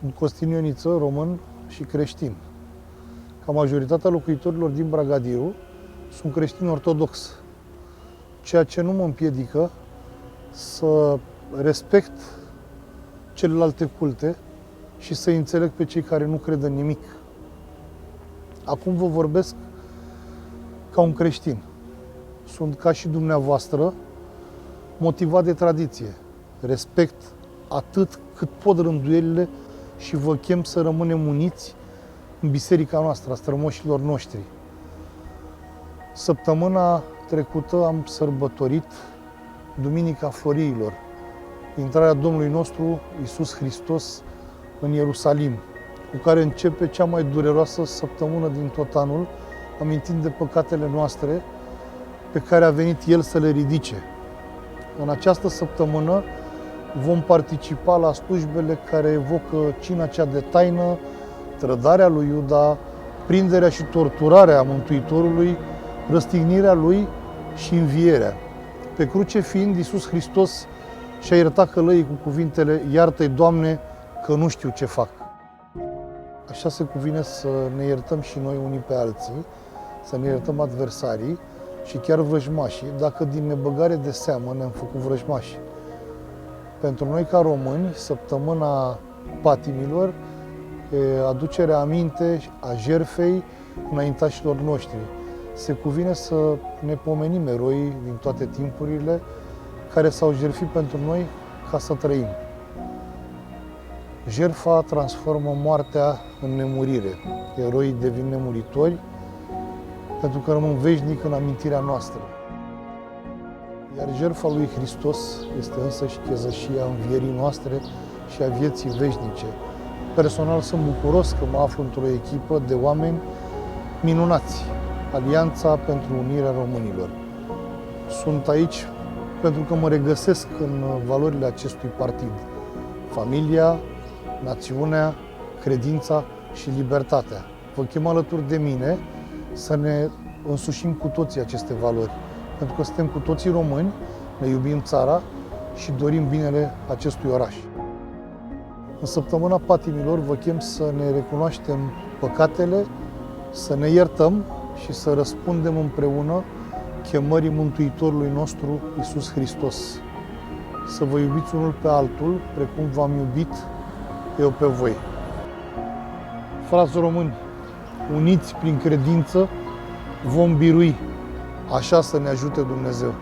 Sunt Costin Ioniță, român și creștin. Ca majoritatea locuitorilor din Bragadiru, sunt creștin ortodox, ceea ce nu mă împiedică să respect celelalte culte și să înțeleg pe cei care nu cred în nimic. Acum vă vorbesc ca un creștin. Sunt ca și dumneavoastră, motivat de tradiție. Respect atât cât pot rânduielile și vă chem să rămânem uniți în biserica noastră, a strămoșilor noștri. Săptămâna trecută am sărbătorit Duminica Floriilor, intrarea Domnului nostru Iisus Hristos în Ierusalim, cu care începe cea mai dureroasă săptămână din tot anul, amintind de păcatele noastre pe care a venit El să le ridice. În această săptămână vom participa la slujbele care evocă cina cea de taină, trădarea lui Iuda, prinderea și torturarea Mântuitorului, răstignirea Lui și învierea. Pe cruce fiind, Iisus Hristos și-a iertat călăii cu cuvintele: iartă-i, Doamne, că nu știu ce fac. Așa se cuvine să ne iertăm și noi unii pe alții, să ne iertăm adversarii și chiar vrăjmașii, dacă din nebăgare de seamă ne-am făcut vrăjmași. Pentru noi, ca români, săptămâna patimilor e aducerea aminte a jertfei înaintașilor noștri. Se cuvine să ne pomenim eroii din toate timpurile care s-au jertfit pentru noi ca să trăim. Jertfa transformă moartea în nemurire. Eroii devin nemuritori pentru că rămân veșnic în amintirea noastră. Iar jertfa lui Hristos este însăși chezășia învierii noastre și a vieții veșnice. Personal sunt bucuros că mă aflu într-o echipă de oameni minunați, Alianța pentru Unirea Românilor. Sunt aici pentru că mă regăsesc în valorile acestui partid: familia, națiunea, credința și libertatea. Vă chem alături de mine să ne însușim cu toții aceste valori, pentru că suntem cu toții români, ne iubim țara și dorim binele acestui oraș. În săptămâna patimilor vă chem să ne recunoaștem păcatele, să ne iertăm și să răspundem împreună chemării Mântuitorului nostru Iisus Hristos. Să vă iubiți unul pe altul, precum v-am iubit eu pe voi. Frați români, uniți prin credință, vom birui. Așa să ne ajute Dumnezeu.